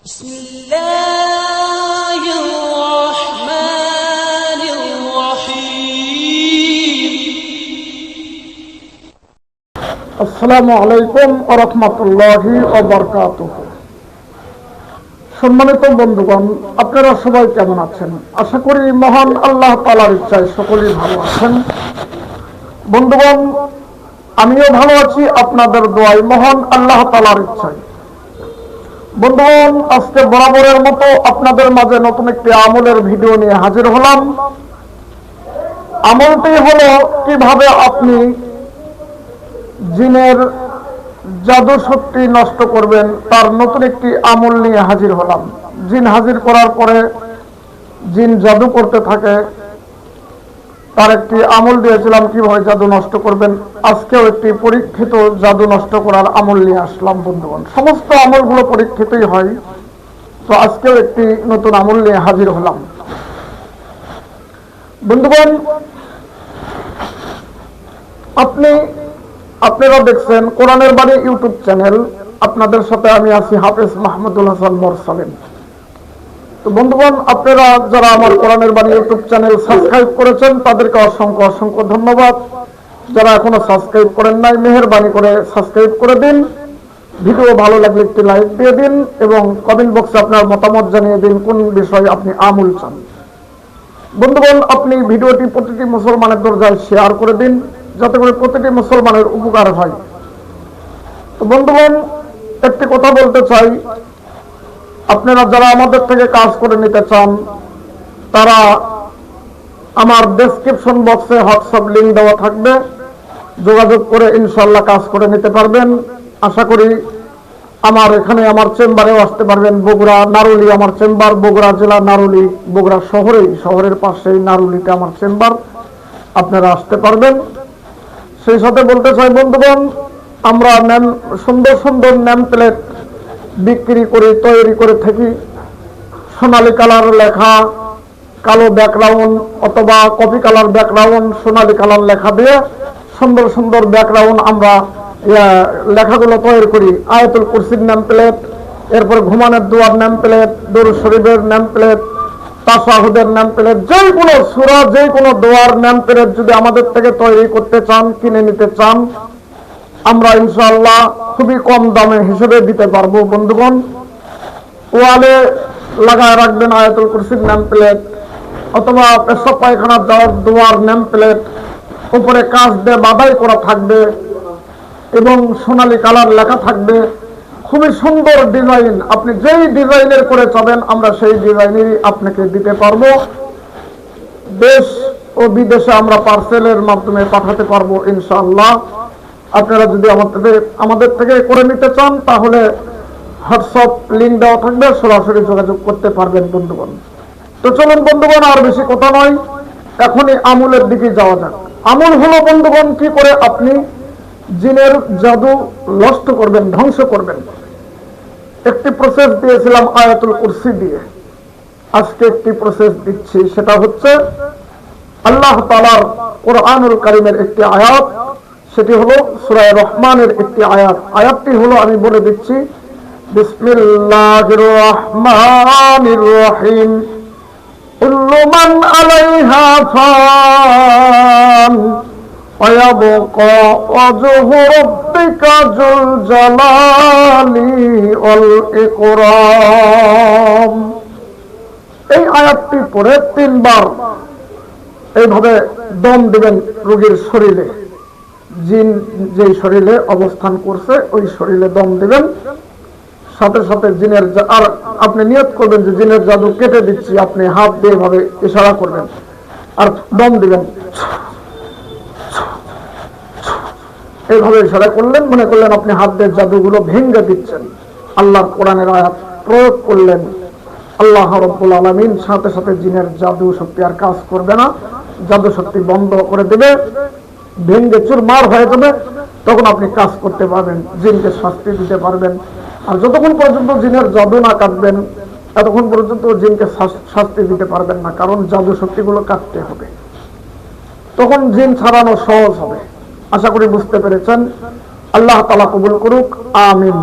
بسم الله الرحمن الرحيم আসসালামু আলাইকুম ওয়া রাহমাতুল্লাহি ওয়া বারাকাতুহু। সম্মানিত বন্ধুগণ, আপনারা সবাই কেমন আছেন? আশা করি মহান আল্লাহ তাআলার ইচ্ছায় সকলেই ভালো আছেন। বন্ধুগণ, আমিও ভালো আছি আপনাদের দোয়ায়, মহান আল্লাহ তাআলার ইচ্ছায়। বন্ধুগণ, আজকে বরাবরের মতো আপনাদের মাঝে নতুন একটি আমলের ভিডিও নিয়ে হাজির হলাম। আমলটি হলো কিভাবে আপনি জিনের জাদু শক্তি নষ্ট করবেন, তার নতুন একটি আমল নিয়ে হাজির হলাম। জিন হাজির করার পরে জিন জাদু করতে থাকে, তার একটি আমল দিয়েছিলাম কিভাবে জাদু নষ্ট করবেন। আজকেও একটি পরীক্ষিত জাদু নষ্ট করার আমল নিয়ে আসলাম। বন্ধুগণ, সমস্ত আমলগুলো পরীক্ষিতই হয়, তো আজকেও একটি নতুন আমল নিয়ে হাজির হলাম। বন্ধুগণ, আপনারা দেখছেন কোরআনের বাড়ি ইউটিউব চ্যানেল, আপনাদের সাথে আমি আছি হাফেজ মাহমুদুল হাসান মোরসালিম। তো বন্ধুগণ, আপনারা যারা আমার কোরআনের বাণী ইউটিউব চ্যানেল সাবস্ক্রাইব করেছেন তাদেরকে অসংখ্য অসংখ্য ধন্যবাদ। যারা এখনো সাবস্ক্রাইব করেন নাই, মেহেরবানি করে সাবস্ক্রাইব করে দিন। ভিডিও ভালো লাগলে একটি লাইক দিয়ে দিন এবং কমেন্ট বক্সে আপনার মতামত জানিয়ে দিন কোন বিষয়ে আপনি আমল চান। বন্ধুগণ, আপনি ভিডিওটি প্রতিটি মুসলমানের দরজায় শেয়ার করে দিন, যাতে করে প্রতিটি মুসলমানের উপকার হয়। তো বন্ধুগণ, একটি কথা বলতে চাই, আপনারা যারা আমাদের থেকে কাজ করে নিতে চান তারা আমার ডেসক্রিপশন বক্সে হোয়াটসঅ্যাপ লিংক দেওয়া থাকবে, যোগাযোগ করে ইনশাল্লাহ কাজ করে নিতে পারবেন। আশা করি আমার এখানে আমার চেম্বারেও আসতে পারবেন। বগুড়া নারুলি আমার চেম্বার, বগুড়া জেলা নারুলি, বগুড়া শহরের পাশেই নারুলিতে আমার চেম্বার, আপনারা আসতে পারবেন। সেই সাথে বলতে চাই বন্ধুগণ, আমরা সুন্দর সুন্দর নেম প্লেট বিক্রি করে তৈরি করে থাকি। সোনালী কালার লেখা, কালো ব্যাকগ্রাউন্ড অথবা কফি কালার ব্যাকগ্রাউন্ড, সোনালী কালার লেখা দিয়ে সুন্দর সুন্দর ব্যাকগ্রাউন্ড আমরা লেখাগুলো তৈরি করি। আয়াতুল কুরসির নেম প্লেট, এরপর ঘুমানোর দোয়ার নেম প্লেট, দরুদ শরীফের নেম প্লেট, তাশাহুদের নেম প্লেট, যে কোনো সূরা, যে কোনো দোয়ার নেম প্লেট যদি আমাদের থেকে তৈরি করতে চান, কিনে নিতে চান, আমরা ইনশাআল্লাহ খুবই কম দামে হিসেবে দিতে পারবো। বন্ধুগণ, ওয়ালে লাগায় রাখবেন আয়াতুল কুরসির নেম প্লেট অথবা পেশাব পায়খানা যাওয়ার দোয়ার নেম প্লেট, উপরে কাঁচ দিয়ে বাধাই করা থাকবে এবং সোনালী কালার লেখা থাকবে। খুবই সুন্দর ডিজাইন, আপনি যেই ডিজাইনের করে চাবেন আমরা সেই ডিজাইনেরই আপনাকে দিতে পারবো। দেশ ও বিদেশে আমরা পার্সেলের মাধ্যমে পাঠাতে পারবো ইনশাআল্লাহ। আপনারা যদি আমাদের থেকে করে নিতে চান তাহলে হোয়াটসঅ্যাপ লিংক দেওয়া থাকবে, সরাসরি যোগাযোগ করতে পারবেন। বন্ধুগণ, তো চলুন বন্ধুগণ, আর বেশি কথা নয়, এখনই আমলের দিকে যাওয়া যাক। আমল হলো বন্ধুগণ, কি করে আপনি জিনের জাদু নষ্ট করবেন, ধ্বংস করবেন। একটি প্রসেস দিয়েছিলাম আয়াতুল কুরসি দিয়ে, আজকে একটি প্রসেস দিচ্ছি, সেটা হচ্ছে আল্লাহ তাআলার কোরআনুল কারীমের একটি আয়াত, সেটি হলো সূরা রহমানের একটি আয়াত। আয়াতটি হলো, আমি বলে দিচ্ছি, বিসমিল্লাহির রহমানির রহিম। কুল্লু মান আলাইহা ফান ওয়া ইয়াবকা ওয়াজহু রাব্বিকা যুল জালালি ওয়াল ইকরাম। এই আয়াতটি পড়ে 3 বার এইভাবে দম দিবেন রোগীর শরীরে, জিন যেই শরীরে অবস্থান করছে ওই শরীরে দম দিবেন। সাথে সাথে জিনের, আর আপনি নিয়ত করবেন যে জিনের জাদু কেটে দিচ্ছি, আপনি হাত দিয়ে এভাবে ইশারা করবেন আর দম দিবেন। এইভাবে ইশারা করলেন, মনে করলেন আপনি হাত দিয়ে জাদুগুলো ভেঙে দিচ্ছেন। আল্লাহর কোরআনের আয়াত প্রয়োগ করলেন, আল্লাহ রাব্বুল আলামিন সাথে সাথে জিনের জাদু শক্তি আর কাজ করবে না, জাদু শক্তি বন্ধ করে দেবে, ভেঙে চুরমার হয়ে যাবে। তখন আপনি কাজ করতে পারবেন, জিনকে শাস্তি দিতে পারবেন। আর যতক্ষণ পর্যন্ত জিনের জাদু না কাটবেন এতক্ষণ পর্যন্ত জিনকে শাস্তি দিতে পারবেন না, কারণ জাদু শক্তিগুলো কাটতে হবে, তখন জিন ছাড়ানো সহজ হবে। আশা করি বুঝতে পেরেছেন। আল্লাহ তাআলা কবুল করুক, আমিন।